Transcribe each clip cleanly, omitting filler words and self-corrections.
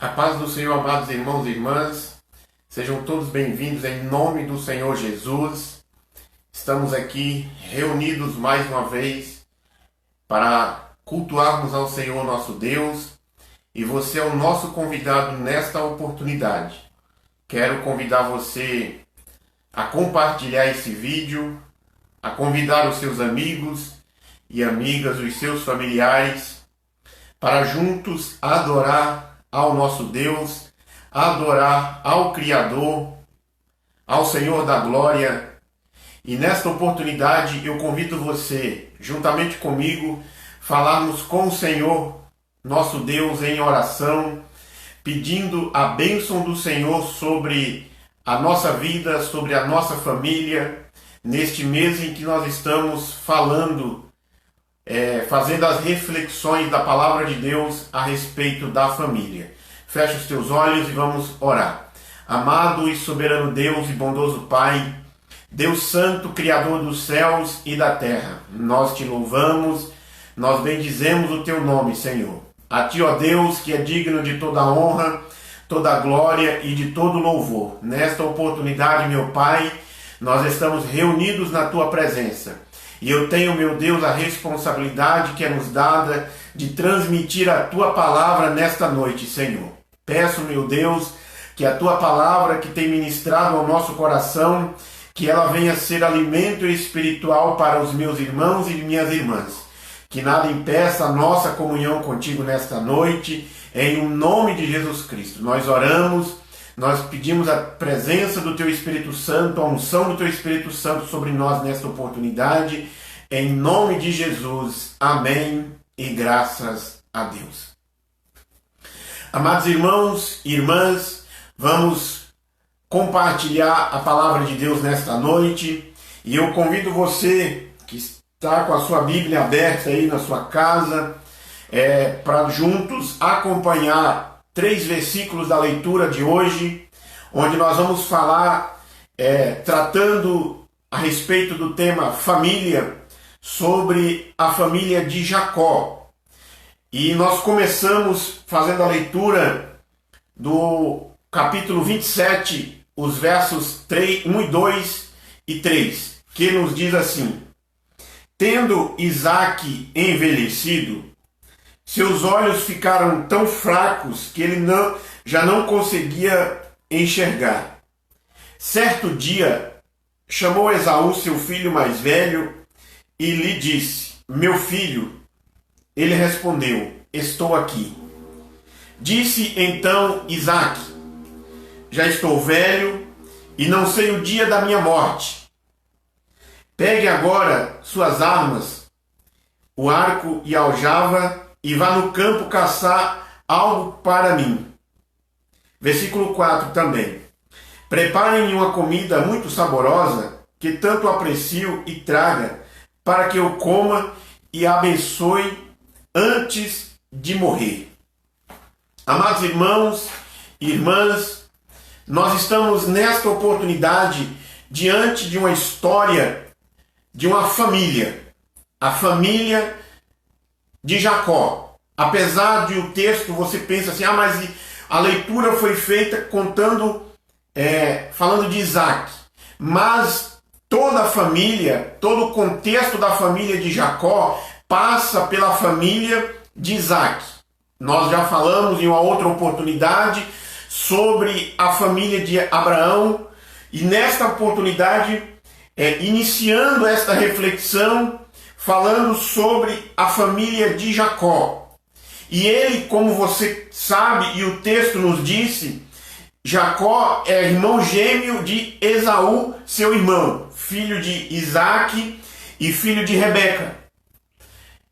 A paz do Senhor, amados irmãos e irmãs, sejam todos bem-vindos em nome do Senhor Jesus. Estamos aqui reunidos mais uma vez para cultuarmos ao Senhor nosso Deus, e você é o nosso convidado nesta oportunidade. Quero convidar você a compartilhar esse vídeo, a convidar os seus amigos e amigas, os seus familiares, para juntos adorar ao nosso Deus, adorar ao Criador, ao Senhor da Glória. E nesta oportunidade eu convido você, juntamente comigo, falarmos com o Senhor, nosso Deus, em oração, pedindo a bênção do Senhor sobre a nossa vida, sobre a nossa família, neste mês em que nós estamos falando, fazendo as reflexões da Palavra de Deus a respeito da família. Feche os teus olhos e vamos orar. Amado e soberano Deus e bondoso Pai, Deus Santo, Criador dos céus e da terra, nós te louvamos, nós bendizemos o teu nome, Senhor. A ti, ó Deus, que é digno de toda honra, toda glória e de todo louvor. Nesta oportunidade, meu Pai, nós estamos reunidos na tua presença. E eu tenho, meu Deus, a responsabilidade que é nos dada de transmitir a tua palavra nesta noite, Senhor. Peço, meu Deus, que a tua palavra que tem ministrado ao nosso coração, que ela venha ser alimento espiritual para os meus irmãos e minhas irmãs. Que nada impeça a nossa comunhão contigo nesta noite, em nome de Jesus Cristo. Nós oramos, nós pedimos a presença do teu Espírito Santo, a unção do teu Espírito Santo sobre nós nesta oportunidade, em nome de Jesus. Amém e graças a Deus. Amados irmãos e irmãs, vamos compartilhar a palavra de Deus nesta noite, e eu convido você que está com a sua Bíblia aberta aí na sua casa, para juntos acompanhar 3 versículos da leitura de hoje, onde nós vamos falar, tratando a respeito do tema família, sobre a família de Jacó. E nós começamos fazendo a leitura do capítulo 27, os versos 1 e 2 e 3, que nos diz assim: Tendo Isaque envelhecido, seus olhos ficaram tão fracos que ele já não conseguia enxergar. Certo dia, chamou Esaú, seu filho mais velho, e lhe disse: Meu filho. Ele respondeu: Estou aqui. Disse então Isaque: Já estou velho e não sei o dia da minha morte. Pegue agora suas armas, o arco e a aljava, e vá no campo caçar algo para mim. Versículo 4 também. Preparem uma comida muito saborosa, que tanto aprecio, e traga, para que eu coma e abençoe antes de morrer. Amados irmãos e irmãs, nós estamos nesta oportunidade diante de uma história de uma família, a família de Jacó. Apesar de o texto, você pensa assim, mas a leitura foi feita contando, falando de Isaque, mas toda a família, todo o contexto da família de Jacó passa pela família de Isaque. Nós já falamos em uma outra oportunidade sobre a família de Abraão, e nesta oportunidade, iniciando esta reflexão, falando sobre a família de Jacó. E ele, como você sabe, e o texto nos disse, Jacó é irmão gêmeo de Esaú, seu irmão, filho de Isaque e filho de Rebeca.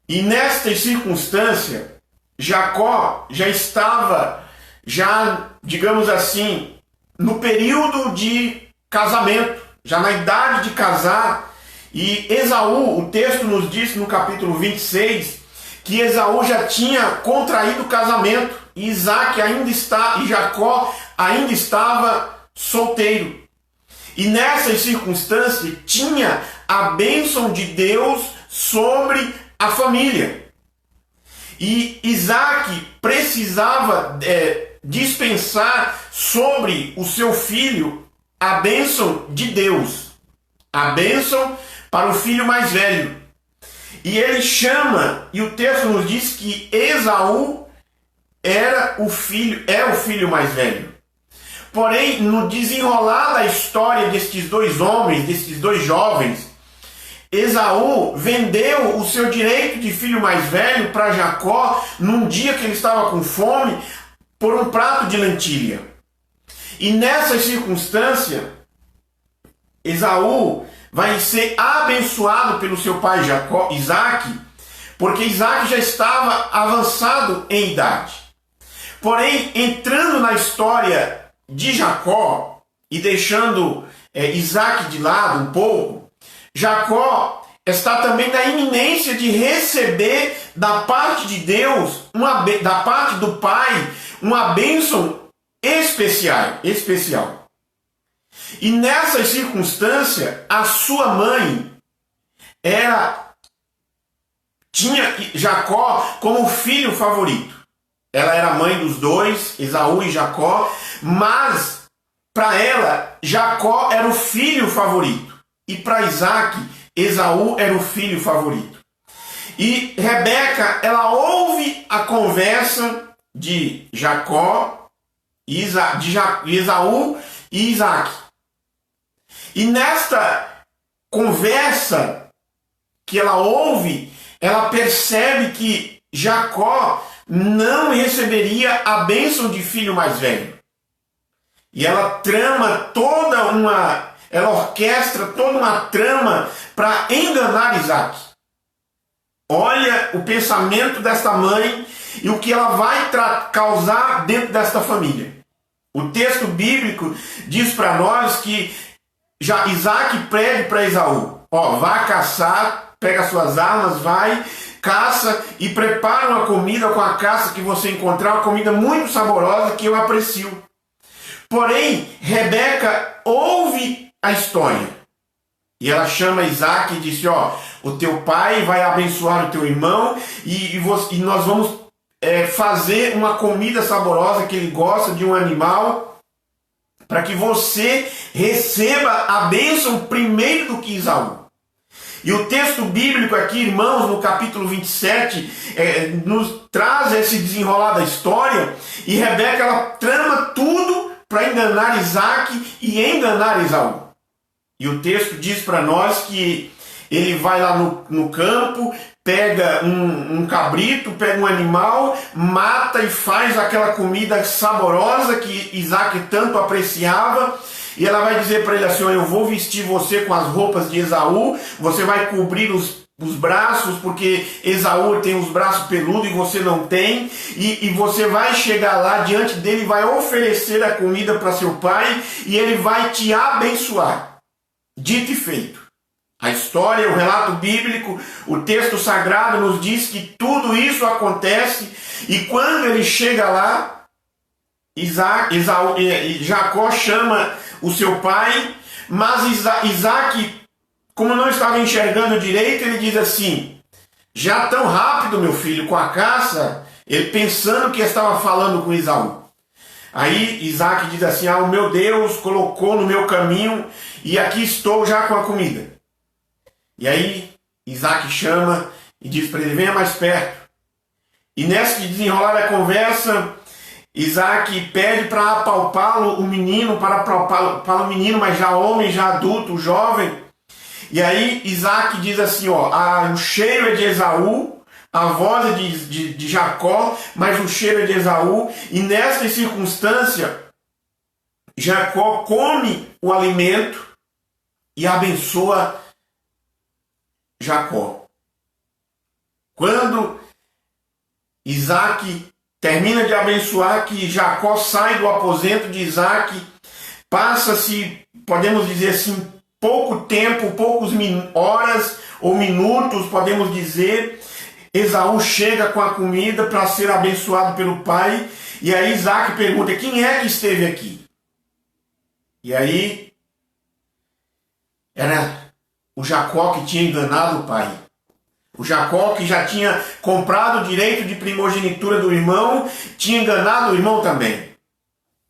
E nesta circunstância, Jacó já estava, digamos assim, no período de casamento, já na idade de casar. E Esaú, o texto nos diz no capítulo 26, que Esaú já tinha contraído casamento, e Jacó ainda estava solteiro. E nessas circunstâncias tinha a bênção de Deus sobre a família. E Isaac precisava dispensar sobre o seu filho a bênção de Deus, a bênção para o filho mais velho. E ele chama, e o texto nos diz que Esaú é o filho mais velho. Porém, no desenrolar da história destes dois homens, destes dois jovens, Esaú vendeu o seu direito de filho mais velho para Jacó num dia que ele estava com fome por um prato de lentilha. E nessa circunstância, Esaú vai ser abençoado pelo seu pai Isaac, porque Isaac já estava avançado em idade. Porém, entrando na história de Jacó e deixando Isaac de lado um pouco, Jacó está também na iminência de receber da parte de Deus, da parte do Pai, uma bênção especial. E nessa circunstância, a sua mãe tinha Jacó como filho favorito. Ela era mãe dos dois, Esaú e Jacó, mas para ela, Jacó era o filho favorito. E para Isaac, Esaú era o filho favorito. E Rebeca, ela ouve a conversa de Jacó, de Esaú e Isaac. E nesta conversa que ela ouve, ela percebe que Jacó não receberia a bênção de filho mais velho. E ela ela orquestra toda uma trama para enganar Isaac. Olha o pensamento desta mãe e o que ela vai causar dentro desta família. O texto bíblico diz para nós que já Isaac pede para Esaú: vá caçar, pega suas armas, vai, caça e prepara uma comida com a caça que você encontrar, uma comida muito saborosa que eu aprecio. Porém, Rebeca ouve a história e ela chama Isaac e disse: o teu pai vai abençoar o teu irmão e nós vamos fazer uma comida saborosa que ele gosta de um animal para que você receba a bênção primeiro do que Esaú. E o texto bíblico aqui, irmãos, no capítulo 27, nos traz esse desenrolar da história, e Rebeca, ela trama tudo para enganar Isaac e enganar Esaú. E o texto diz para nós que ele vai lá no campo, pega um cabrito, pega um animal, mata e faz aquela comida saborosa que Isaac tanto apreciava. E ela vai dizer para ele assim: eu vou vestir você com as roupas de Esaú, você vai cobrir os braços, porque Esaú tem os braços peludos e você não tem, e você vai chegar lá diante dele, vai oferecer a comida para seu pai, e ele vai te abençoar. Dito e feito. A história, o relato bíblico, o texto sagrado nos diz que tudo isso acontece, e quando ele chega lá, Jacó chama o seu pai, mas Isaac, como não estava enxergando direito, ele diz assim: já tão rápido, meu filho, com a caça, ele pensando que estava falando com Esaú. Aí Isaac diz assim: o meu Deus colocou no meu caminho e aqui estou já com a comida. E aí Isaac chama e diz para ele: venha mais perto. E nessa desenrolar da conversa, Isaac pede para apalpá-lo, o menino, para o menino, mas já homem, já adulto, jovem. E aí Isaac diz assim: o cheiro é de Esaú, a voz é de Jacó, mas o cheiro é de Esaú. E nessa circunstância, Jacó come o alimento e abençoa Jacó. Quando Isaac termina de abençoar, que Jacó sai do aposento de Isaac, passa-se, podemos dizer assim, pouco tempo, poucas horas ou minutos, podemos dizer, Esaú chega com a comida para ser abençoado pelo pai, e aí Isaac pergunta: quem é que esteve aqui? E aí era o Jacó que tinha enganado o pai. O Jacó, que já tinha comprado o direito de primogenitura do irmão, tinha enganado o irmão também.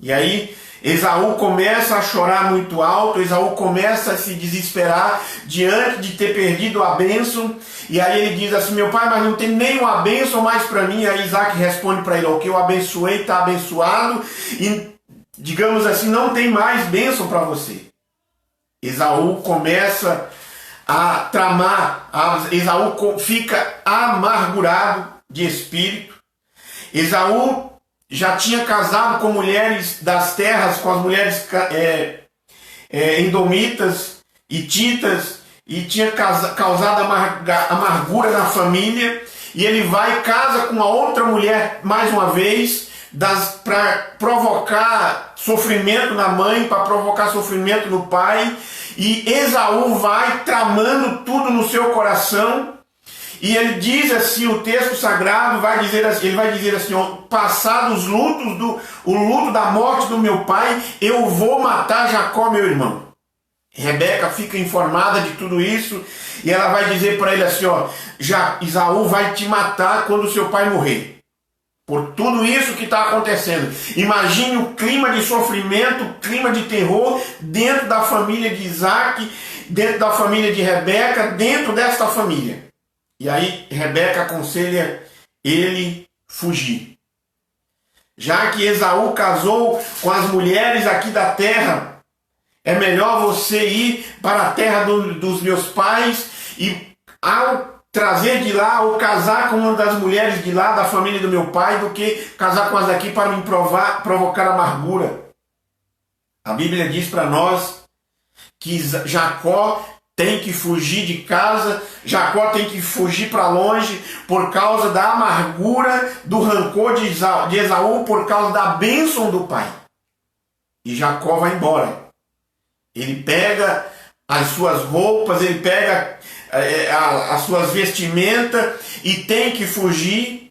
E aí Esaú começa a chorar muito alto, Esaú começa a se desesperar diante de ter perdido a bênção. E aí ele diz assim: meu pai, mas não tem nenhuma bênção mais para mim. Aí Isaac responde para ele: o que eu abençoei está abençoado, e digamos assim, não tem mais bênção para você. Esaú começa a tramar, Esaú fica amargurado de espírito. Esaú já tinha casado com mulheres das terras, com as mulheres edomitas, hititas, e tinha causado amargura na família. E ele vai e casa com a outra mulher mais uma vez, para provocar sofrimento na mãe, para provocar sofrimento no pai. E Esaú vai tramando tudo no seu coração. E ele diz assim, o texto sagrado vai dizer assim, ele vai dizer assim: passados o luto da morte do meu pai, eu vou matar Jacó, meu irmão. Rebeca fica informada de tudo isso e ela vai dizer para ele assim: Esaú vai te matar quando seu pai morrer. Por tudo isso que está acontecendo. Imagine o clima de sofrimento, o clima de terror dentro da família de Isaac, dentro da família de Rebeca, dentro desta família. E aí Rebeca aconselha ele fugir. Já que Esaú casou com as mulheres aqui da terra, é melhor você ir para a terra dos meus pais e ao trazer de lá ou casar com uma das mulheres de lá, da família do meu pai, do que casar com as daqui para me provocar amargura. A Bíblia diz para nós que Jacó tem que fugir de casa, Jacó tem que fugir para longe por causa da amargura, do rancor de Esaú, por causa da bênção do pai. E Jacó vai embora. Ele pega as suas roupas, ele pega as suas vestimentas e tem que fugir.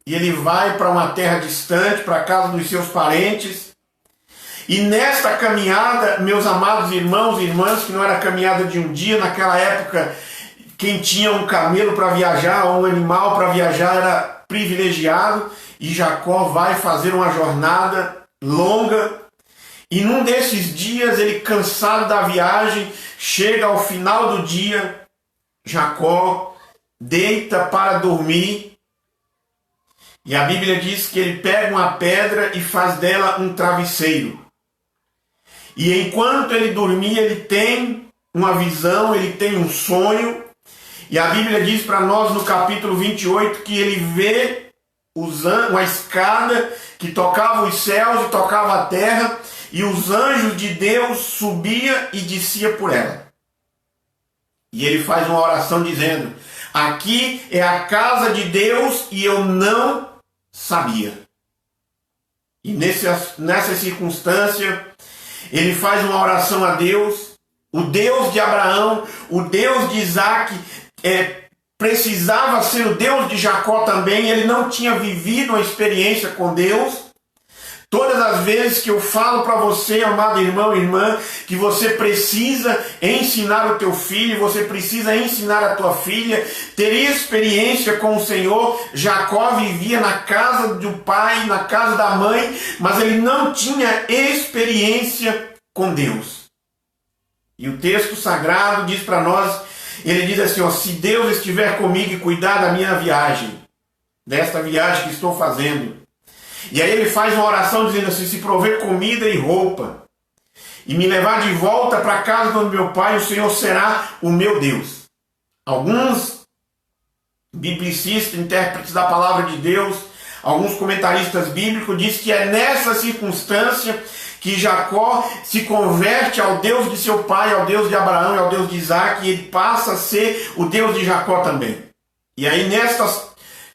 E ele vai para uma terra distante, para a casa dos seus parentes. E nesta caminhada, meus amados irmãos e irmãs, que não era caminhada de um dia, naquela época, quem tinha um camelo para viajar, ou um animal para viajar, era privilegiado. E Jacó vai fazer uma jornada longa. E num desses dias, ele, cansado da viagem, chega ao final do dia, Jacó deita para dormir. E a Bíblia diz que ele pega uma pedra e faz dela um travesseiro. E enquanto ele dormia, ele tem uma visão, ele tem um sonho. E a Bíblia diz para nós no capítulo 28 que ele vê uma escada que tocava os céus e tocava a terra, e os anjos de Deus subia e descia por ela. E ele faz uma oração dizendo: aqui é a casa de Deus e eu não sabia. E nessa circunstância, ele faz uma oração a Deus. O Deus de Abraão, o Deus de Isaac, precisava ser o Deus de Jacó também. Ele não tinha vivido uma experiência com Deus. Todas as vezes que eu falo para você, amado irmão e irmã, que você precisa ensinar o teu filho, você precisa ensinar a tua filha, ter experiência com o Senhor. Jacó vivia na casa do pai, na casa da mãe, mas ele não tinha experiência com Deus. E o texto sagrado diz para nós, ele diz assim: se Deus estiver comigo e cuidar da minha viagem, desta viagem que estou fazendo. E aí ele faz uma oração dizendo assim: se prover comida e roupa e me levar de volta para a casa do meu pai, o Senhor será o meu Deus. Alguns biblicistas, intérpretes da palavra de Deus, alguns comentaristas bíblicos dizem que é nessa circunstância que Jacó se converte ao Deus de seu pai, ao Deus de Abraão e ao Deus de Isaac, e ele passa a ser o Deus de Jacó também. E aí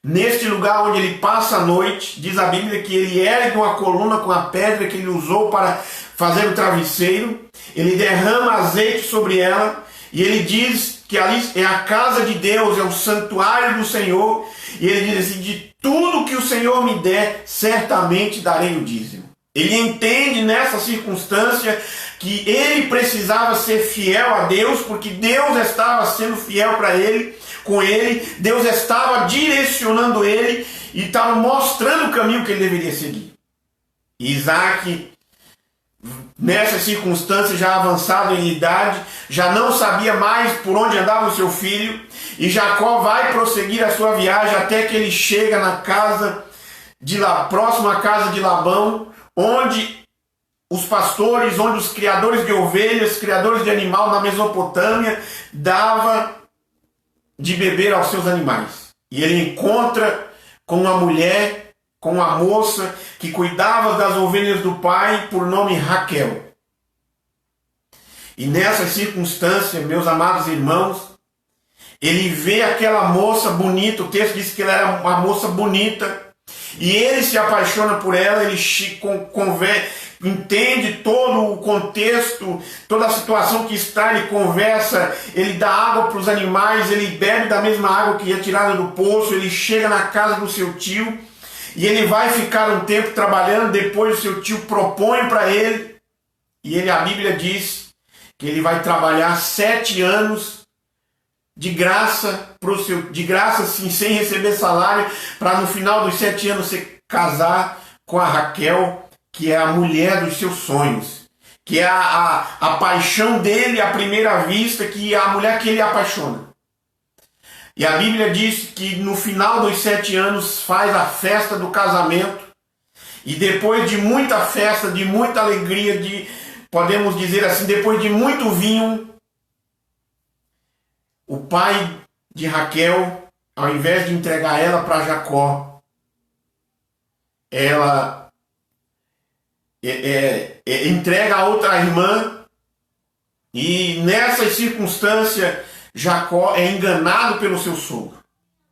neste lugar onde ele passa a noite, diz a Bíblia que ele ergue uma coluna com a pedra que ele usou para fazer o travesseiro, ele derrama azeite sobre ela, e ele diz que ali é a casa de Deus, é o santuário do Senhor, e ele diz assim: de tudo que o Senhor me der, certamente darei o dízimo. Ele entende nessa circunstância que ele precisava ser fiel a Deus, porque Deus estava sendo fiel para ele, com ele, Deus estava direcionando ele e estava mostrando o caminho que ele deveria seguir. Isaac, nessa circunstância, já avançado em idade, já não sabia mais por onde andava o seu filho, e Jacó vai prosseguir a sua viagem até que ele chega na casa próximo à casa de Labão, onde os pastores, onde os criadores de ovelhas, criadores de animal na Mesopotâmia, dava de beber aos seus animais. E ele encontra com uma mulher, com uma moça que cuidava das ovelhas do pai, por nome Raquel. E nessa circunstância, meus amados irmãos, ele vê aquela moça bonita, o texto diz que ela era uma moça bonita, e ele se apaixona por ela, ele entende todo o contexto, toda a situação que está, ele conversa, ele dá água para os animais, ele bebe da mesma água que é tirada do poço, ele chega na casa do seu tio, e ele vai ficar um tempo trabalhando, depois o seu tio propõe para ele, e a Bíblia diz que ele vai trabalhar 7 anos de graça, sim, sem receber salário, para no final dos 7 anos se casar com a Raquel, que é a mulher dos seus sonhos, que é a paixão dele à primeira vista, que é a mulher que ele apaixona. E a Bíblia diz que no final dos 7 anos faz a festa do casamento, e depois de muita festa, de muita alegria, podemos dizer assim, depois de muito vinho, o pai de Raquel, ao invés de entregar ela para Jacó, ela entrega a outra irmã, e nessa circunstância Jacó é enganado pelo seu sogro.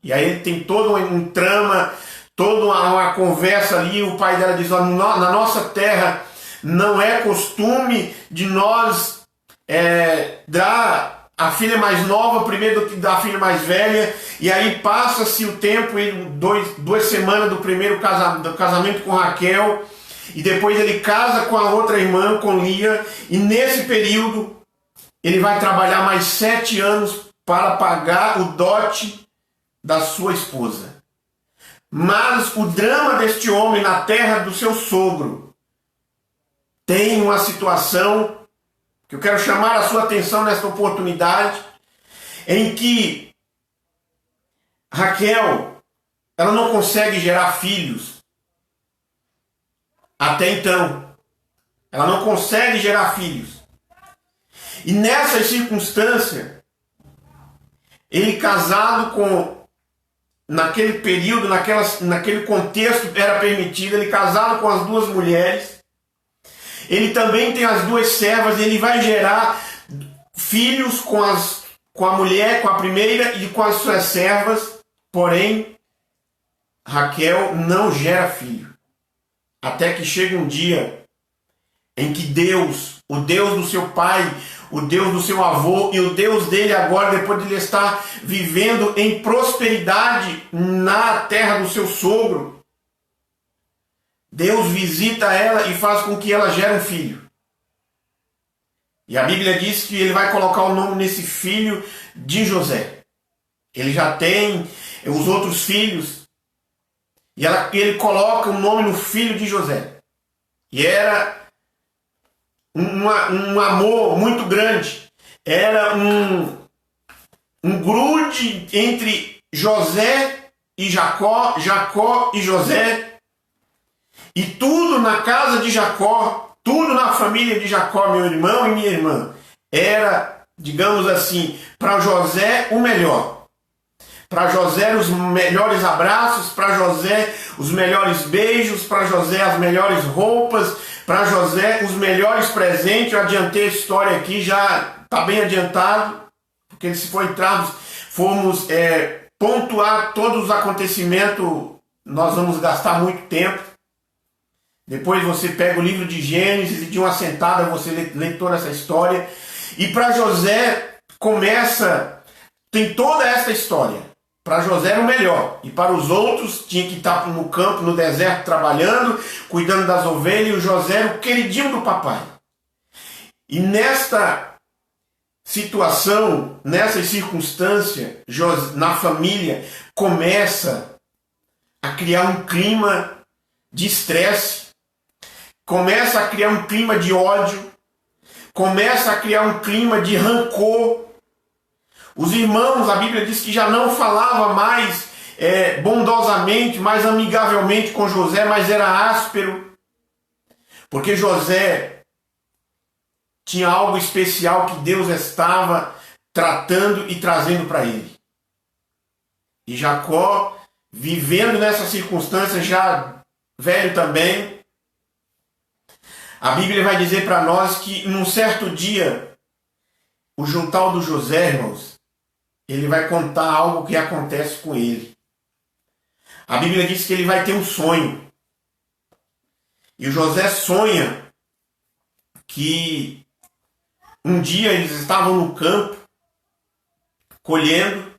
E aí ele tem todo um trama, toda uma conversa ali. O pai dela diz: na nossa terra não é costume de nós dar a filha mais nova primeiro do que da filha mais velha. E aí passa-se o tempo, 2 semanas do primeiro casamento com Raquel, e depois ele casa com a outra irmã, com Lia, e nesse período ele vai trabalhar mais 7 anos para pagar o dote da sua esposa. Mas o drama deste homem na terra do seu sogro tem uma situação que eu quero chamar a sua atenção nesta oportunidade, em que Raquel, ela não consegue gerar filhos. Até então, ela não consegue gerar filhos. E nessa circunstância, ele casado com, naquele período, naquele contexto era permitido, ele casado com as 2 mulheres, ele também tem as 2 servas, ele vai gerar filhos com a mulher, com a primeira e com as suas servas, porém, Raquel não gera filho. Até que chega um dia em que Deus, o Deus do seu pai, o Deus do seu avô e o Deus dele agora, depois de ele estar vivendo em prosperidade na terra do seu sogro, Deus visita ela e faz com que ela gere um filho. E a Bíblia diz que ele vai colocar o nome nesse filho de José. Ele já tem os outros filhos, e ele coloca o nome no filho de José. E era um amor muito grande. Era um grude entre José e Jacó, Jacó e José. E tudo na casa de Jacó, tudo na família de Jacó, meu irmão e minha irmã, era, digamos assim, para José o melhor. Para José os melhores abraços, para José os melhores beijos, para José as melhores roupas, para José os melhores presentes. Eu adiantei a história aqui, já está bem adiantado, porque se formos pontuar todos os acontecimentos, nós vamos gastar muito tempo. Depois você pega o livro de Gênesis e de uma sentada você lê toda essa história. E para José tem toda essa história. Para José era o melhor. E para os outros tinha que estar no campo, no deserto, trabalhando, cuidando das ovelhas. E o José era o queridinho do papai. E nesta situação, nessas circunstâncias, na família, começa a criar um clima de estresse, começa a criar um clima de ódio, começa a criar um clima de rancor. Os irmãos, a Bíblia diz que já não falava mais bondosamente, mais amigavelmente com José, mas era áspero, porque José tinha algo especial que Deus estava tratando e trazendo para ele. E Jacó, vivendo nessa circunstância, já velho também, a Bíblia vai dizer para nós que num certo dia, o tal do José, irmãos, ele vai contar algo que acontece com ele. A Bíblia diz que ele vai ter um sonho. E o José sonha que um dia eles estavam no campo, colhendo,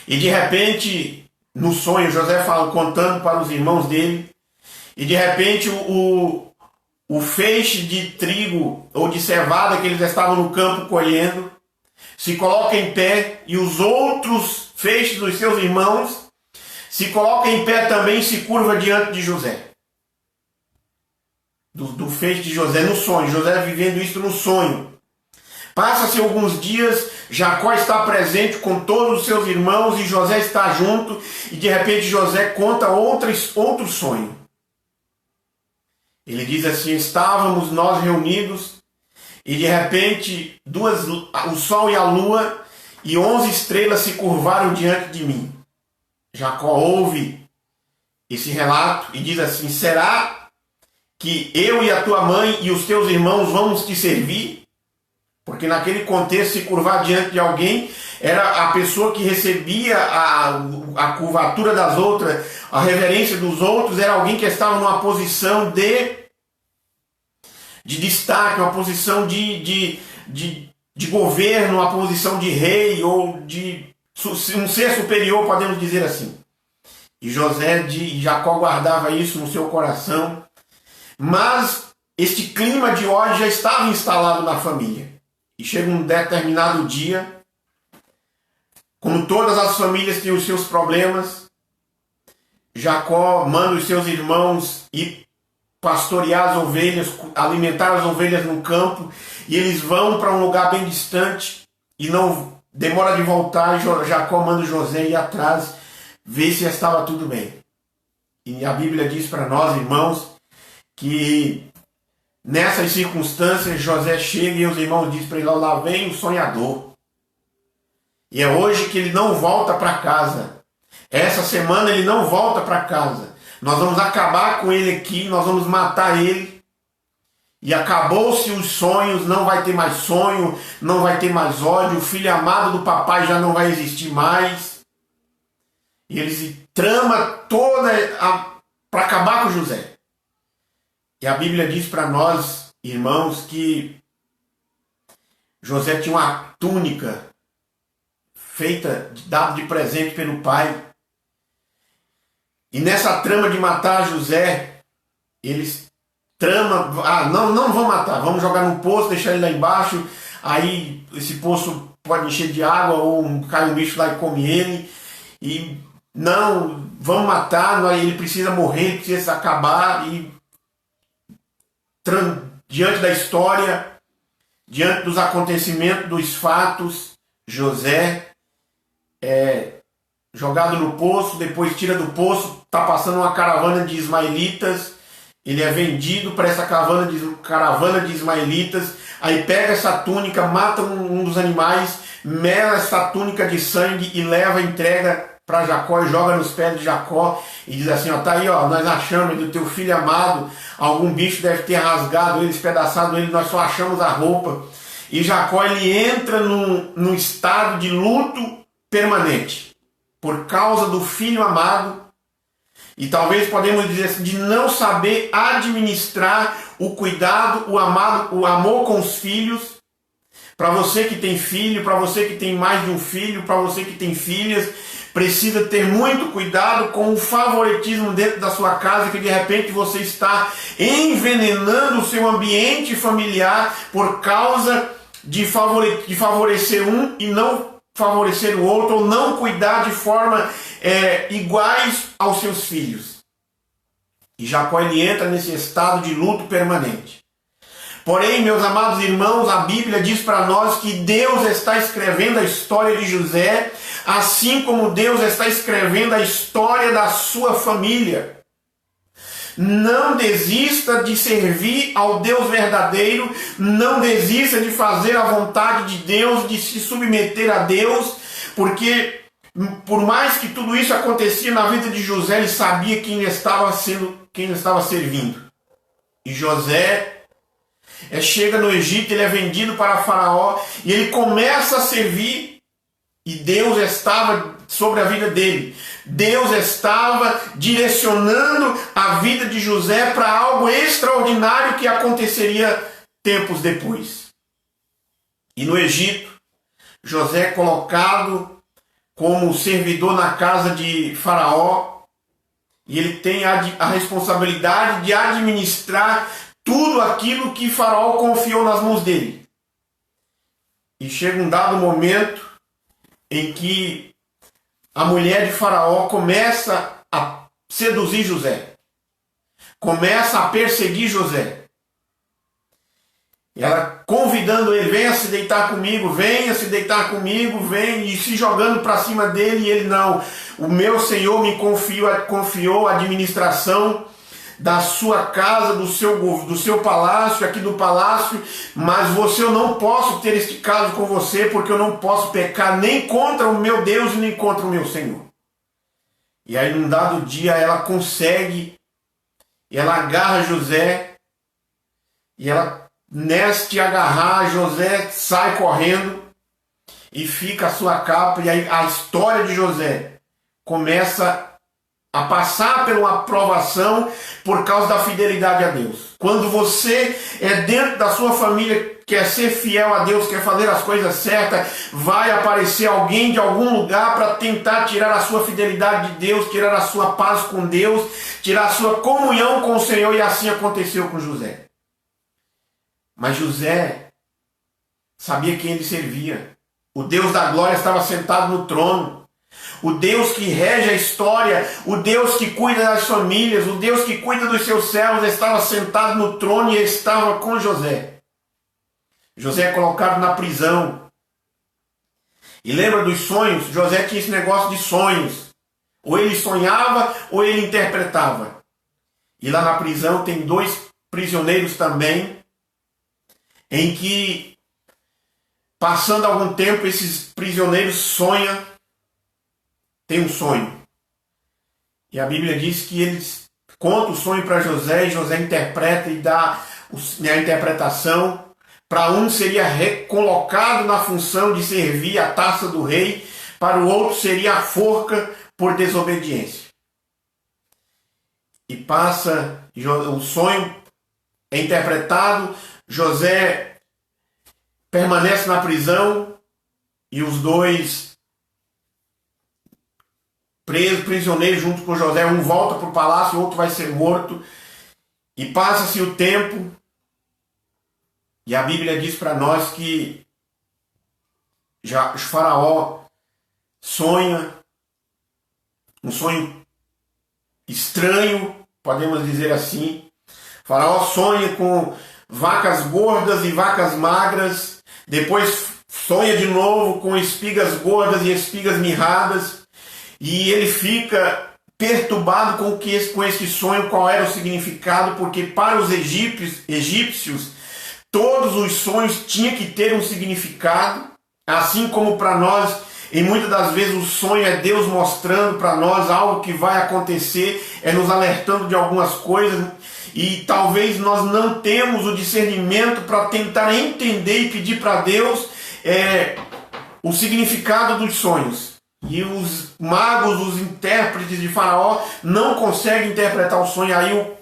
e de repente, no sonho, José fala, contando para os irmãos dele, e de repente o feixe de trigo ou de cevada que eles estavam no campo colhendo, se coloca em pé, e os outros feixes dos seus irmãos se colocam em pé também e se curva diante de José. Do feixe de José no sonho, José vivendo isso no sonho. Passa-se alguns dias, Jacó está presente com todos os seus irmãos e José está junto, e de repente José conta outro sonho. Ele diz assim: estávamos nós reunidos e de repente o sol e a lua e 11 estrelas se curvaram diante de mim. Jacó ouve esse relato e diz assim: será que eu e a tua mãe e os teus irmãos vamos te servir? Porque naquele contexto, se curvar diante de alguém era a pessoa que recebia a curvatura das outras, a reverência dos outros, era alguém que estava numa posição de destaque, uma posição de governo, uma posição de rei ou de um ser superior, podemos dizer assim. E Jacó guardava isso no seu coração, mas este clima de ódio já estava instalado na família. E chega um determinado dia, como todas as famílias têm os seus problemas, Jacó manda os seus irmãos ir pastorear as ovelhas, alimentar as ovelhas no campo, e eles vão para um lugar bem distante e não demora de voltar. E Jacó manda José ir atrás, ver se estava tudo bem. E a Bíblia diz para nós, irmãos, que nessas circunstâncias José chega e os irmãos dizem para ele: lá vem o sonhador. E é hoje que ele não volta para casa. Essa semana ele não volta para casa. Nós vamos acabar com ele aqui, nós vamos matar ele. E acabou-se os sonhos, não vai ter mais sonho, não vai ter mais ódio, o filho amado do papai já não vai existir mais. E eles trama toda para acabar com José. E a Bíblia diz para nós, irmãos, que José tinha uma túnica feita, dada de presente pelo pai. E nessa trama de matar José, eles tramam, não vão matar, vamos jogar num poço, deixar ele lá embaixo, aí esse poço pode encher de água ou cai um bicho lá e come ele, e não, vamos matar, ele precisa morrer, ele precisa se acabar. E diante da história, diante dos acontecimentos, dos fatos, José é jogado no poço, depois tira do poço, está passando uma caravana de ismaelitas, ele é vendido para essa caravana de ismaelitas, aí pega essa túnica, mata um dos animais, mela essa túnica de sangue e leva, entrega para Jacó e joga nos pés de Jacó e diz assim: tá aí, nós achamos do teu filho amado, algum bicho deve ter rasgado ele, despedaçado ele, nós só achamos a roupa. E Jacó, ele entra num estado de luto permanente por causa do filho amado, e talvez podemos dizer assim, de não saber administrar o cuidado, o amor com os filhos. Para você que tem filho, para você que tem mais de um filho, para você que tem filhas, precisa ter muito cuidado com o favoritismo dentro da sua casa, que de repente você está envenenando o seu ambiente familiar por causa de favorecer um e não favorecer o outro, ou não cuidar de forma iguais aos seus filhos. E Jacó ele entra nesse estado de luto permanente. Porém, meus amados irmãos, a Bíblia diz para nós que Deus está escrevendo a história de José, assim como Deus está escrevendo a história da sua família. Não desista de servir ao Deus verdadeiro, não desista de fazer a vontade de Deus, de se submeter a Deus, porque por mais que tudo isso acontecia na vida de José, ele sabia quem estava servindo. E José chega no Egito, ele é vendido para Faraó e ele começa a servir, e Deus estava sobre a vida dele. Deus estava direcionando a vida de José para algo extraordinário que aconteceria tempos depois. E no Egito, José é colocado como servidor na casa de Faraó, e ele tem a responsabilidade de administrar tudo aquilo que Faraó confiou nas mãos dele. E chega um dado momento em que a mulher de Faraó começa a seduzir José, começa a perseguir José. Ela convidando ele, venha se deitar comigo, vem, e se jogando para cima dele, e ele não. O meu Senhor me confiou a administração da sua casa, do seu palácio, aqui do palácio, mas eu não posso ter este caso com você, porque eu não posso pecar nem contra o meu Deus e nem contra o meu Senhor. E aí num dado dia ela agarra José, e ela, neste de agarrar, José sai correndo e fica a sua capa, e aí a história de José começa a passar por uma aprovação por causa da fidelidade a Deus. Quando você dentro da sua família, quer ser fiel a Deus, quer fazer as coisas certas, vai aparecer alguém de algum lugar para tentar tirar a sua fidelidade de Deus, tirar a sua paz com Deus, tirar a sua comunhão com o Senhor, e assim aconteceu com José. Mas José sabia quem ele servia. O Deus da glória estava sentado no trono. O Deus que rege a história, o Deus que cuida das famílias, o Deus que cuida dos seus servos, estava sentado no trono e estava com José. José é colocado na prisão. E lembra dos sonhos? José tinha esse negócio de sonhos. Ou ele sonhava, ou ele interpretava. E lá na prisão tem 2 prisioneiros também, em que, passando algum tempo, esses prisioneiros sonham, tem um sonho. E a Bíblia diz que eles contam o sonho para José, e José interpreta e dá a interpretação. Para um seria recolocado na função de servir a taça do rei, para o outro seria a forca por desobediência. E passa, o sonho é interpretado, José permanece na prisão, e os 2 prisioneiros junto com José, um volta para o palácio, o outro vai ser morto. E passa-se o tempo, e a Bíblia diz para nós que já o Faraó sonha um sonho estranho, podemos dizer assim. O Faraó sonha com vacas gordas e vacas magras, depois sonha de novo com espigas gordas e espigas mirradas. E ele fica perturbado com esse sonho, qual era o significado, porque para os egípcios todos os sonhos tinham que ter um significado, assim como para nós, e muitas das vezes o sonho é Deus mostrando para nós algo que vai acontecer, é nos alertando de algumas coisas, e talvez nós não temos o discernimento para tentar entender e pedir para Deus o significado dos sonhos. E os magos, os intérpretes de Faraó não conseguem interpretar o sonho. Aí o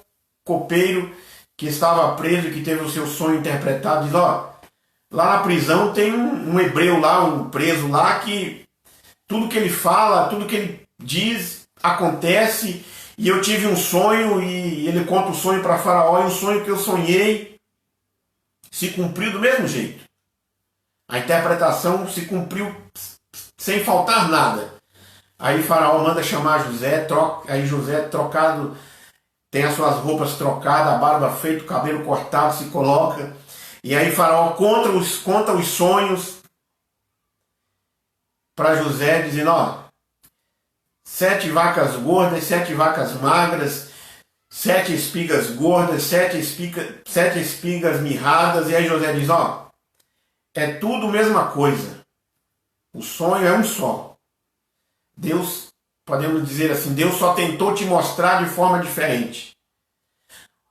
copeiro que estava preso, que teve o seu sonho interpretado, diz: lá na prisão tem um hebreu lá, um preso lá, que tudo que ele fala, tudo que ele diz acontece, e eu tive um sonho, e ele conta o sonho para Faraó, e o sonho que eu sonhei se cumpriu do mesmo jeito. A interpretação se cumpriu sem faltar nada. Aí Faraó manda chamar José, aí José trocado, tem as suas roupas trocadas, a barba feita, o cabelo cortado, se coloca. E aí Faraó conta os sonhos para José, dizendo, ó, 7 vacas gordas, 7 vacas magras, 7 espigas gordas, 7 espigas mirradas. E aí José diz, ó, é tudo a mesma coisa. O sonho é um só. Deus, podemos dizer assim, Deus só tentou te mostrar de forma diferente.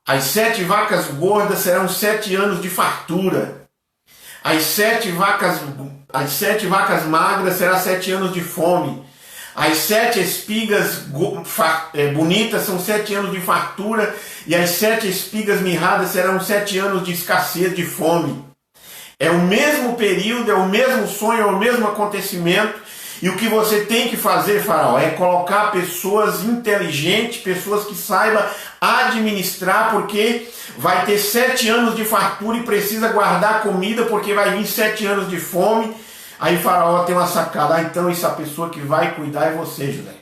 As 7 vacas gordas serão 7 anos de fartura. As 7 vacas magras serão 7 anos de fome. As 7 espigas bonitas são 7 anos de fartura. E as 7 espigas mirradas serão 7 anos de escassez, de fome. É o mesmo período, é o mesmo sonho, é o mesmo acontecimento. E o que você tem que fazer, Faraó, é colocar pessoas inteligentes, pessoas que saibam administrar, porque vai ter 7 anos de fartura e precisa guardar comida, porque vai vir 7 anos de fome. Aí Faraó tem uma sacada, então essa pessoa que vai cuidar é você, José.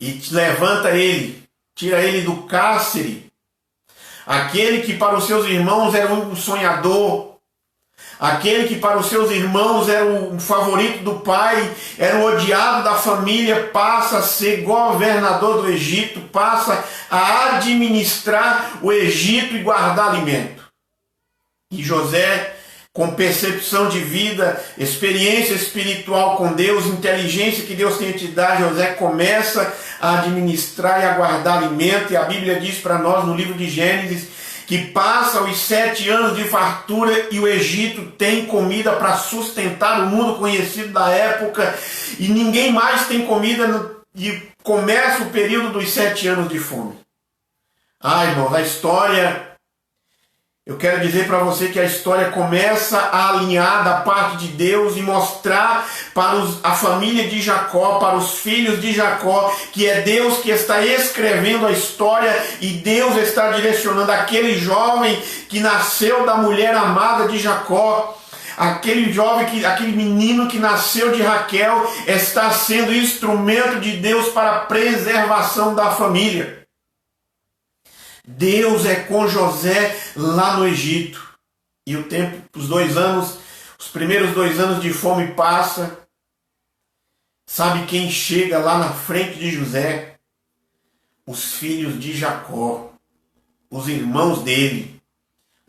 E levanta ele, tira ele do cárcere, aquele que para os seus irmãos era um sonhador, aquele que para os seus irmãos era o favorito do pai, era o odiado da família, passa a ser governador do Egito, passa a administrar o Egito e guardar alimento. E José, com percepção de vida, experiência espiritual com Deus, inteligência que Deus tem te dado, José começa a administrar e a guardar alimento. E a Bíblia diz para nós no livro de Gênesis que passa os 7 anos de fartura e o Egito tem comida para sustentar o mundo conhecido da época e ninguém mais tem comida e começa o período dos 7 anos de fome. Irmãos, a história, eu quero dizer para você que a história começa a alinhar da parte de Deus e mostrar para a família de Jacó, para os filhos de Jacó, que é Deus que está escrevendo a história e Deus está direcionando aquele jovem que nasceu da mulher amada de Jacó. Aquele aquele menino que nasceu de Raquel está sendo instrumento de Deus para a preservação da família. Deus é com José lá no Egito. E o tempo, os primeiros 2 anos de fome passa. Sabe quem chega lá na frente de José? Os filhos de Jacó, os irmãos dele,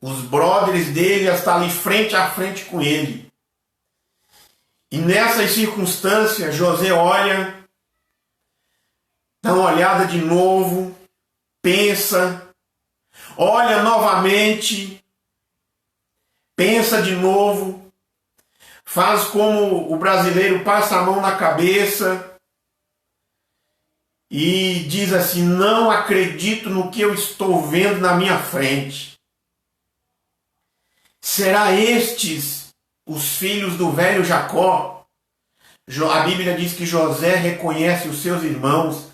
os brothers dele estão ali frente a frente com ele. E nessas circunstâncias, José olha, dá uma olhada de novo, pensa, olha novamente, pensa de novo, faz como o brasileiro passa a mão na cabeça e diz assim: não acredito no que eu estou vendo na minha frente. Será estes os filhos do velho Jacó? A Bíblia diz que José reconhece os seus irmãos,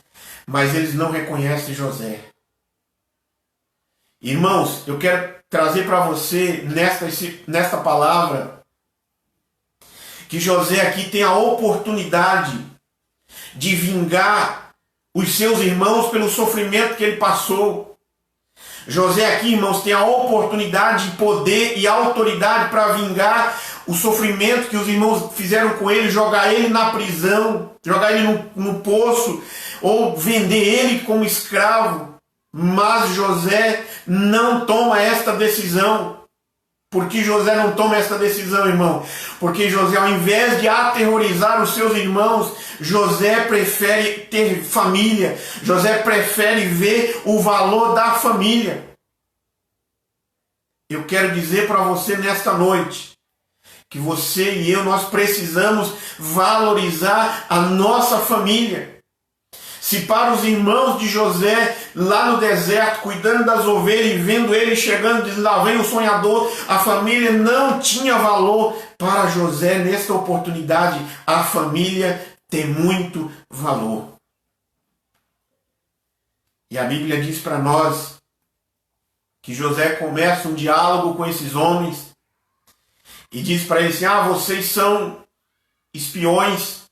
mas eles não reconhecem José. Irmãos, eu quero trazer para você nesta palavra que José aqui tem a oportunidade de vingar os seus irmãos pelo sofrimento que ele passou. José aqui, irmãos, tem a oportunidade de poder e autoridade para vingar o sofrimento que os irmãos fizeram com ele, jogar ele na prisão, jogar ele no poço, ou vender ele como escravo. Mas José não toma esta decisão. Por que José não toma esta decisão, irmão? Porque José, ao invés de aterrorizar os seus irmãos, José prefere ter família. José prefere ver o valor da família. Eu quero dizer para você nesta noite que você e eu, nós precisamos valorizar a nossa família. Se para os irmãos de José, lá no deserto, cuidando das ovelhas e vendo ele chegando, dizendo: lá vem o sonhador, a família não tinha valor, para José, nesta oportunidade, a família tem muito valor. E a Bíblia diz para nós que José começa um diálogo com esses homens, e diz para ele assim: vocês são espiões,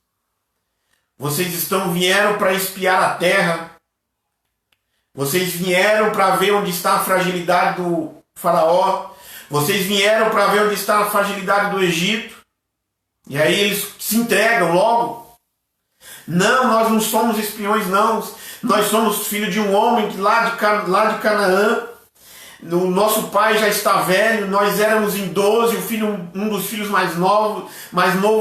vocês vieram para espiar a terra, vocês vieram para ver onde está a fragilidade do faraó, vocês vieram para ver onde está a fragilidade do Egito. E aí eles se entregam logo. Não, nós não somos espiões, não. Nós somos filhos de um homem lá de Canaã. O nosso pai já está velho, nós éramos em 12, um dos filhos mais novo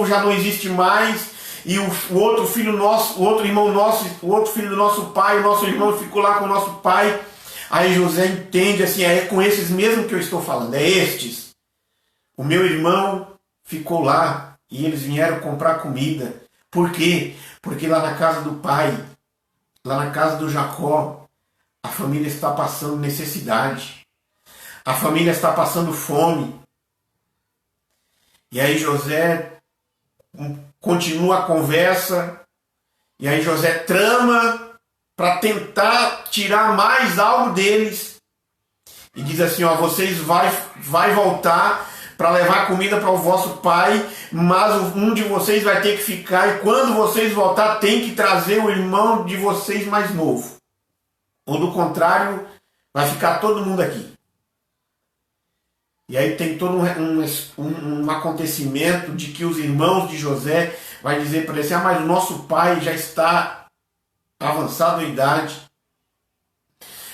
já não existe mais. E o outro filho nosso, o outro irmão nosso, o outro filho do nosso pai, o nosso irmão ficou lá com o nosso pai. Aí José entende assim: é com esses mesmo que eu estou falando, é estes. O meu irmão ficou lá e eles vieram comprar comida. Por quê? Porque lá na casa do pai, lá na casa do Jacó, a família está passando necessidade. A família está passando fome. E aí José continua a conversa. E aí José trama para tentar tirar mais algo deles. E diz assim: vocês vai voltar para levar comida para o vosso pai, mas um de vocês vai ter que ficar, e quando vocês voltar tem que trazer o irmão de vocês mais novo. Ou do contrário, vai ficar todo mundo aqui. E aí tem todo um acontecimento de que os irmãos de José vai dizer para ele assim: mas o nosso pai já está avançado em idade,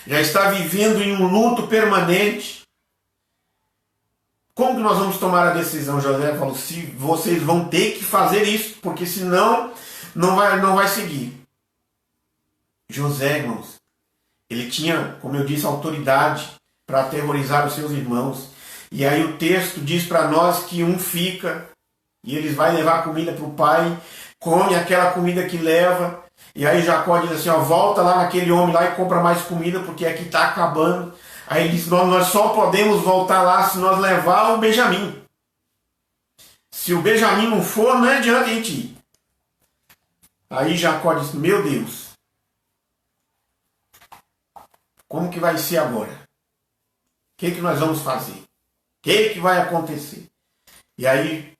já está vivendo em um luto permanente. Como que nós vamos tomar a decisão? José falou: se vocês vão ter que fazer isso, porque senão não vai seguir. José, irmãos, ele tinha, como eu disse, autoridade para aterrorizar os seus irmãos. E aí o texto diz para nós que um fica, e eles vão levar comida para o pai, come aquela comida que leva, e aí Jacó diz assim: volta lá naquele homem lá e compra mais comida, porque aqui está acabando. Aí ele diz: nós só podemos voltar lá se nós levar o Benjamim. Se o Benjamim não for, não adianta a gente ir. Aí Jacó diz: meu Deus, como que vai ser agora? O que nós vamos fazer? O que vai acontecer? E aí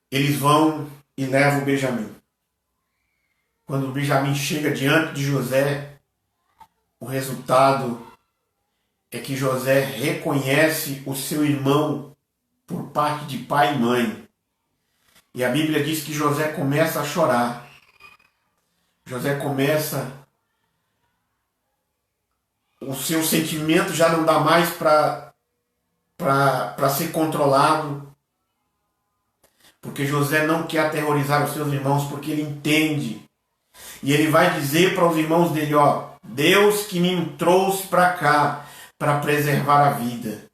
eles vão e levam o Benjamim. Quando o Benjamim chega diante de José, o resultado é que José reconhece o seu irmão por parte de pai e mãe. E a Bíblia diz que José começa a chorar. José começa... O seu sentimento já não dá mais para ser controlado. Porque José não quer aterrorizar os seus irmãos, porque ele entende. E ele vai dizer para os irmãos dele: Deus que me trouxe para cá para preservar a vida.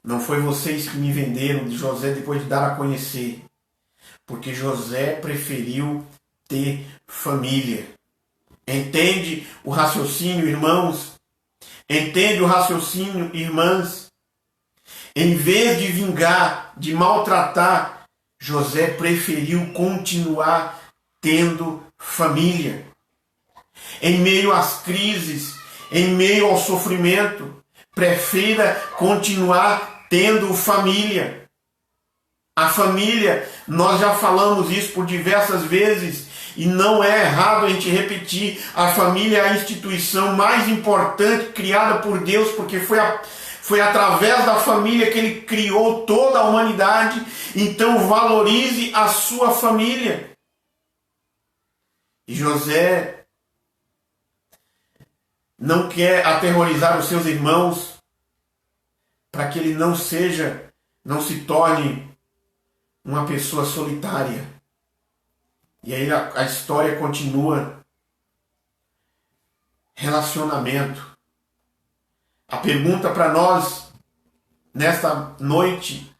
Não foi vocês que me venderam de José depois de dar a conhecer. Porque José preferiu ter família. Entende o raciocínio, irmãos? Entende o raciocínio, irmãs? Em vez de vingar, de maltratar, José preferiu continuar tendo família. Em meio às crises, em meio ao sofrimento, prefira continuar tendo família. A família, nós já falamos isso por diversas vezes, e não é errado a gente repetir: a família é a instituição mais importante criada por Deus, porque foi através da família que Ele criou toda a humanidade. Então valorize a sua família. E José não quer aterrorizar os seus irmãos para que ele não se torne uma pessoa solitária. E aí a história continua. Relacionamento. A pergunta para nós nesta noite,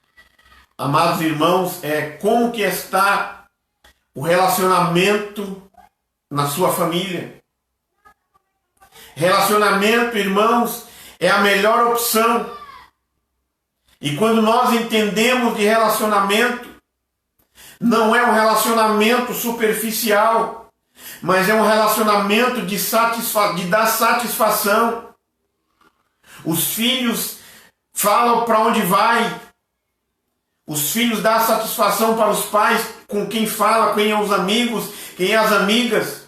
amados irmãos, é: como que está o relacionamento na sua família? Relacionamento, irmãos, é a melhor opção. E quando nós entendemos de relacionamento, não é um relacionamento superficial, mas é um relacionamento de dar satisfação. Os filhos falam para onde vai, Os filhos dão satisfação para os pais, com quem fala, quem é os amigos, quem é as amigas.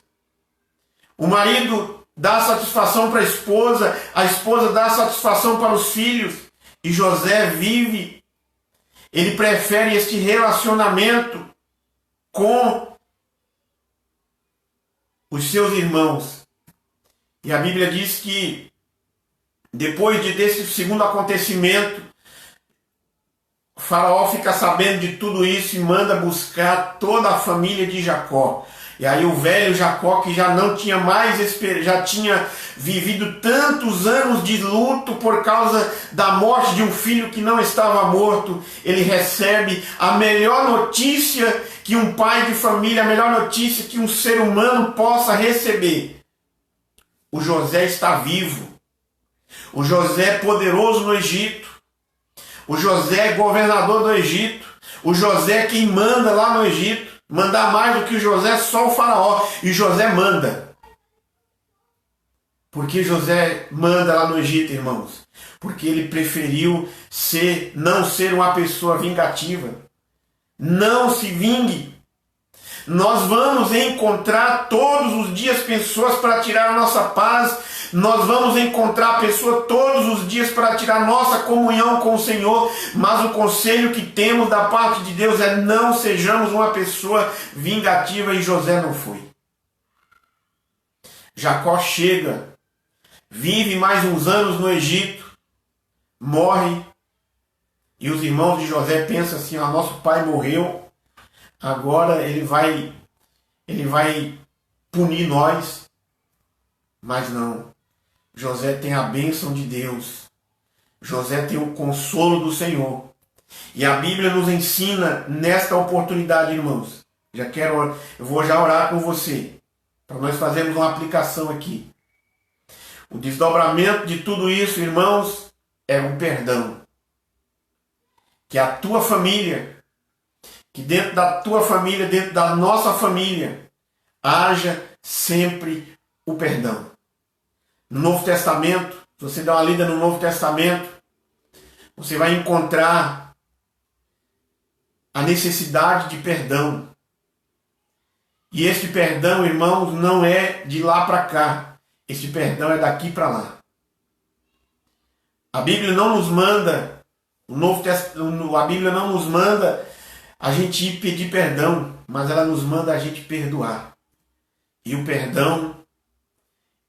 O marido dá satisfação para a esposa dá satisfação para os filhos. E José ele prefere este relacionamento com os seus irmãos. E a Bíblia diz que depois desse segundo acontecimento, o Faraó fica sabendo de tudo isso e manda buscar toda a família de Jacó. E aí o velho Jacó, que já não tinha mais esperança, já tinha vivido tantos anos de luto por causa da morte de um filho que não estava morto, ele recebe a melhor notícia que um pai de família, a melhor notícia que um ser humano possa receber. O José está vivo. O José é poderoso no Egito. O José é governador do Egito. O José é quem manda lá no Egito. Mandar mais do que o José, só o Faraó. E José manda. Por que José manda lá no Egito, irmãos? Porque ele preferiu não ser uma pessoa vingativa. Não se vingue. Nós vamos encontrar todos os dias pessoas para tirar a nossa paz. Nós vamos encontrar pessoas todos os dias para tirar nossa comunhão com o Senhor. Mas o conselho que temos da parte de Deus é: não sejamos uma pessoa vingativa, e José não foi. Jacó chega, vive mais uns anos no Egito, morre, e os irmãos de José pensam assim: nosso pai morreu, agora ele vai punir nós. Mas não. José tem a bênção de Deus. José tem o consolo do Senhor. E a Bíblia nos ensina nesta oportunidade, irmãos. Eu vou já orar com você, para nós fazermos uma aplicação aqui. O desdobramento de tudo isso, irmãos, é o perdão. Que a tua família, que dentro da tua família, dentro da nossa família, haja sempre o perdão. No Novo Testamento, se você der uma lida no Novo Testamento, você vai encontrar a necessidade de perdão. E este perdão, irmãos, não é de lá para cá. Este perdão é daqui para lá. A Bíblia não nos manda, a Bíblia não nos manda a gente ir pedir perdão, mas ela nos manda a gente perdoar. E o perdão,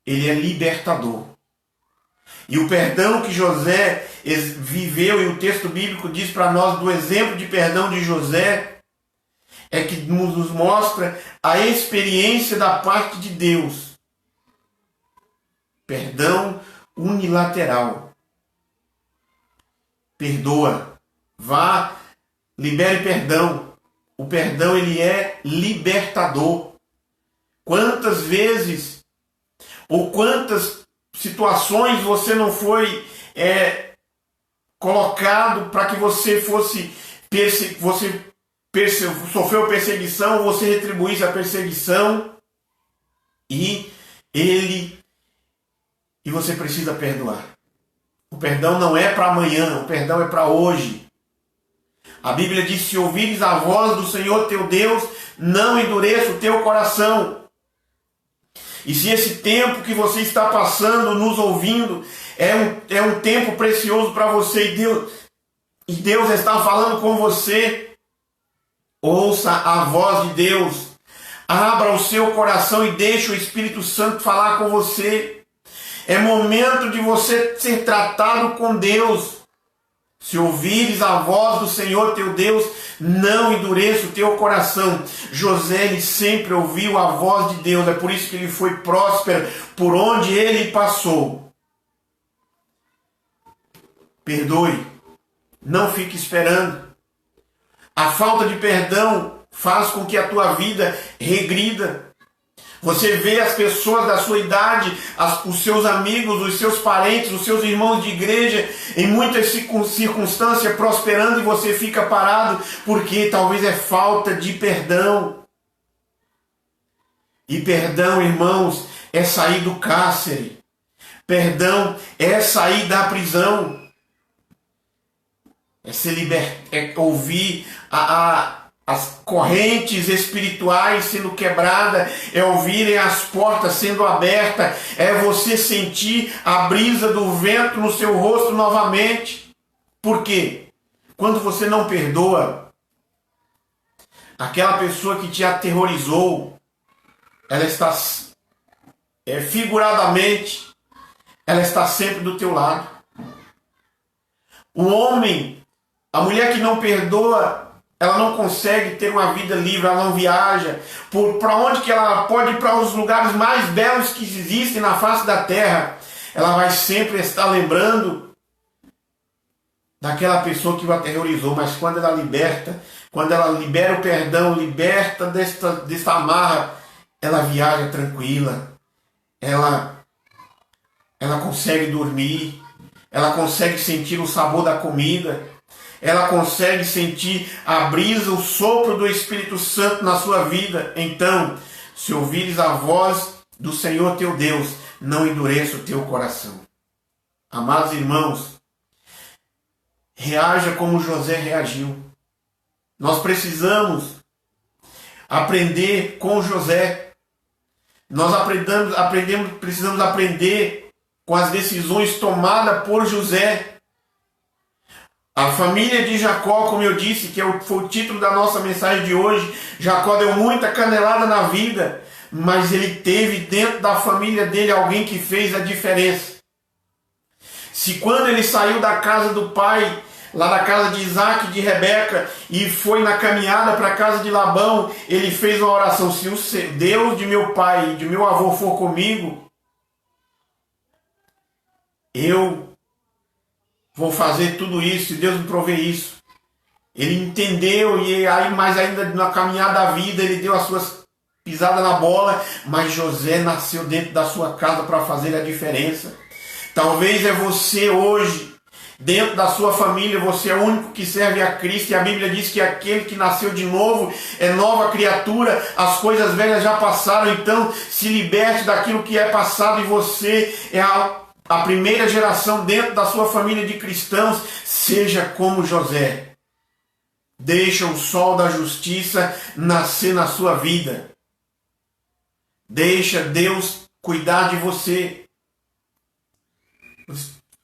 ele é libertador. E o perdão que José viveu, e o texto bíblico diz para nós do exemplo de perdão de José, é que nos mostra a experiência da parte de Deus. Perdão unilateral. Perdoa. Vá, libere perdão. O perdão, ele é libertador. Quantas vezes ou quantas situações você não foi colocado para que você sofreu perseguição, você retribuísse a perseguição, e você precisa perdoar. O perdão não é para amanhã, o perdão é para hoje. A Bíblia diz: se ouvires a voz do Senhor teu Deus, não endureça o teu coração. E se esse tempo que você está passando, nos ouvindo, é um tempo precioso para você, e Deus está falando com você, ouça a voz de Deus. Abra o seu coração e deixe o Espírito Santo falar com você. É momento de você ser tratado com Deus. Se ouvires a voz do Senhor teu Deus, não endureça o teu coração. José, ele sempre ouviu a voz de Deus. É por isso que ele foi próspero por onde ele passou. Perdoe. Não fique esperando. A falta de perdão faz com que a tua vida regrida. Você vê as pessoas da sua idade, os seus amigos, os seus parentes, os seus irmãos de igreja, em muitas circunstâncias prosperando, e você fica parado porque talvez é falta de perdão. E perdão, irmãos, é sair do cárcere. Perdão é sair da prisão. é ouvir as correntes espirituais sendo quebradas, é ouvirem as portas sendo abertas, é você sentir a brisa do vento no seu rosto novamente. Por quê? Quando você não perdoa, aquela pessoa que te aterrorizou, ela está, figuradamente, ela está sempre do teu lado. O homem, a mulher que não perdoa, ela não consegue ter uma vida livre, ela não viaja. Para onde que ela pode ir? Para os lugares mais belos que existem na face da terra. Ela vai sempre estar lembrando daquela pessoa que o aterrorizou. Mas quando ela liberta, quando ela libera o perdão, liberta desta amarra, ela viaja tranquila. Ela consegue dormir. Ela consegue sentir o sabor da comida. Ela consegue sentir a brisa, o sopro do Espírito Santo na sua vida. Então, se ouvires a voz do Senhor teu Deus, não endureça o teu coração. Amados irmãos, reaja como José reagiu. Nós precisamos aprender com José. Nós precisamos aprender com as decisões tomadas por José. A família de Jacó, como eu disse, que foi o título da nossa mensagem de hoje, Jacó deu muita canelada na vida, mas ele teve dentro da família dele alguém que fez a diferença. Se quando ele saiu da casa do pai, lá da casa de Isaac e de Rebeca, e foi na caminhada para a casa de Labão, ele fez uma oração: se o Deus de meu pai e de meu avô for comigo, eu vou fazer tudo isso, e Deus me provê isso. Ele entendeu, e aí, mais ainda na caminhada da vida, ele deu as suas pisadas na bola, mas José nasceu dentro da sua casa para fazer a diferença. Talvez é você hoje, dentro da sua família, você é o único que serve a Cristo, e a Bíblia diz que aquele que nasceu de novo é nova criatura, as coisas velhas já passaram. Então se liberte daquilo que é passado, e você é a primeira geração dentro da sua família de cristãos. Seja como José. Deixa o sol da justiça nascer na sua vida. Deixa Deus cuidar de você.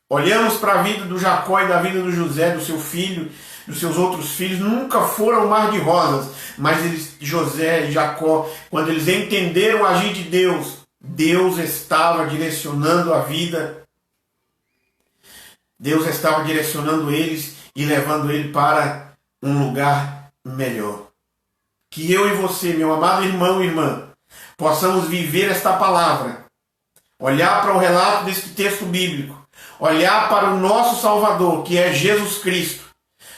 Olhamos para a vida do Jacó e da vida do José, do seu filho, dos seus outros filhos. Nunca foram um mar de rosas. Mas José e Jacó, quando eles entenderam o agir de Deus, Deus estava direcionando a vida. Deus estava direcionando eles e levando ele para um lugar melhor. Que eu e você, meu amado irmão e irmã, possamos viver esta palavra. Olhar para o relato deste texto bíblico. Olhar para o nosso Salvador, que é Jesus Cristo.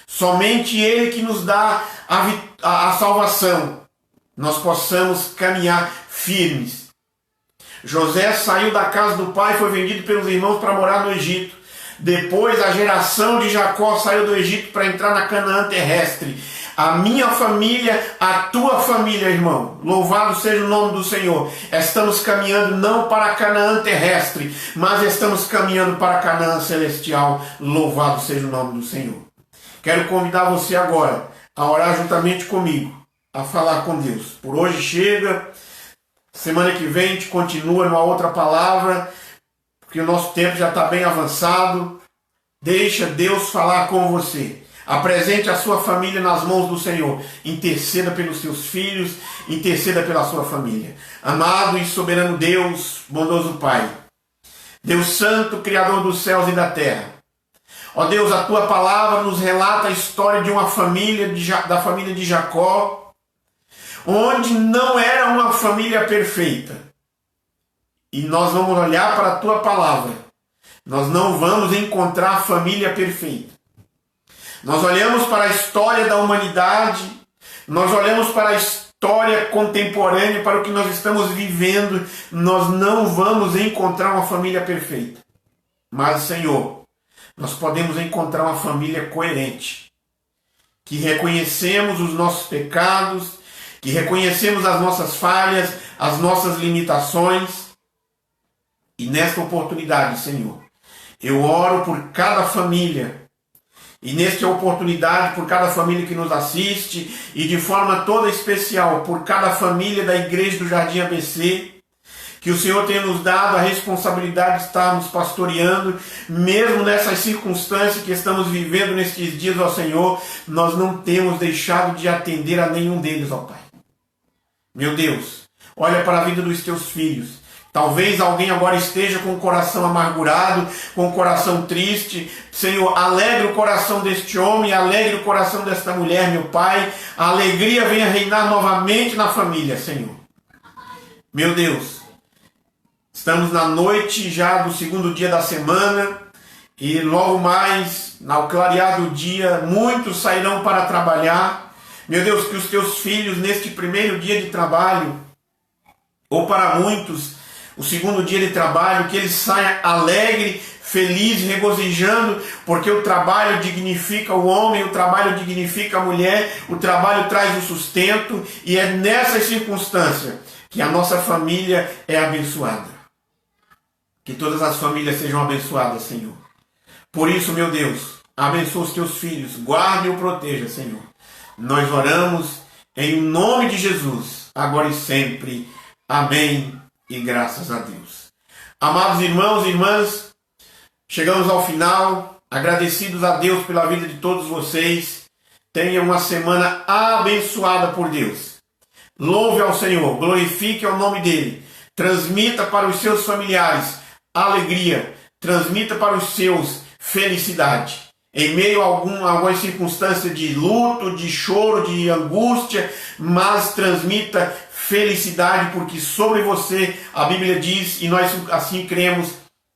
Somente Ele que nos dá a salvação. Nós possamos caminhar firmes. José saiu da casa do pai e foi vendido pelos irmãos para morar no Egito. Depois a geração de Jacó saiu do Egito para entrar na Canaã terrestre. A minha família, a tua família, irmão, louvado seja o nome do Senhor. Estamos caminhando não para a Canaã terrestre, mas estamos caminhando para a Canaã celestial. Louvado seja o nome do Senhor. Quero convidar você agora a orar juntamente comigo, a falar com Deus. Por hoje chega. Semana que vem a gente continua numa outra palavra, porque o nosso tempo já está bem avançado. Deixa Deus falar com você. Apresente a sua família nas mãos do Senhor. Interceda pelos seus filhos, interceda pela sua família. Amado e soberano Deus, bondoso Pai, Deus Santo, Criador dos céus e da terra. Ó Deus, a tua palavra nos relata a história de uma família, da família de Jacó, onde não era uma família perfeita. E nós vamos olhar para a tua palavra. Nós não vamos encontrar a família perfeita. Nós olhamos para a história da humanidade, nós olhamos para a história contemporânea, para o que nós estamos vivendo, nós não vamos encontrar uma família perfeita. Mas, Senhor, nós podemos encontrar uma família coerente, que reconhecemos os nossos pecados, que reconhecemos as nossas falhas, as nossas limitações. E nesta oportunidade, Senhor, eu oro por cada família E nesta oportunidade, por cada família que nos assiste, e de forma toda especial, por cada família da Igreja do Jardim ABC, que o Senhor tenha nos dado a responsabilidade de estarmos pastoreando, mesmo nessas circunstâncias que estamos vivendo nestes dias, ó Senhor, nós não temos deixado de atender a nenhum deles, ó Pai. Meu Deus, olha para a vida dos teus filhos. Talvez alguém agora esteja com o coração amargurado, com o coração triste. Senhor, alegre o coração deste homem, alegre o coração desta mulher, meu Pai. A alegria venha reinar novamente na família, Senhor. Meu Deus, estamos na noite já do segundo dia da semana e logo mais, ao clarear do dia, muitos sairão para trabalhar. Meu Deus, que os teus filhos, neste primeiro dia de trabalho, ou para muitos, o segundo dia de trabalho, que eles saiam alegre, feliz, regozijando, porque o trabalho dignifica o homem, o trabalho dignifica a mulher, o trabalho traz o sustento, e é nessas circunstâncias que a nossa família é abençoada. Que todas as famílias sejam abençoadas, Senhor. Por isso, meu Deus, abençoa os teus filhos, guarde e o proteja, Senhor. Nós oramos em nome de Jesus, agora e sempre. Amém. E graças a Deus. Amados irmãos e irmãs, chegamos ao final, agradecidos a Deus pela vida de todos vocês. Tenha uma semana abençoada por Deus. Louve ao Senhor, glorifique o nome dEle. Transmita para os seus familiares alegria, transmita para os seus felicidade. Em meio a algumas circunstâncias de luto, de choro, de angústia, mas transmita felicidade, porque sobre você, a Bíblia diz, e nós assim cremos,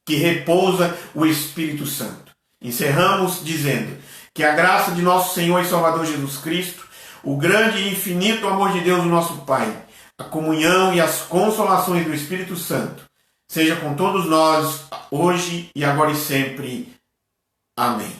que repousa o Espírito Santo. Encerramos dizendo que a graça de nosso Senhor e Salvador Jesus Cristo, o grande e infinito amor de Deus, o nosso Pai, a comunhão e as consolações do Espírito Santo, seja com todos nós, hoje e agora e sempre. Amém.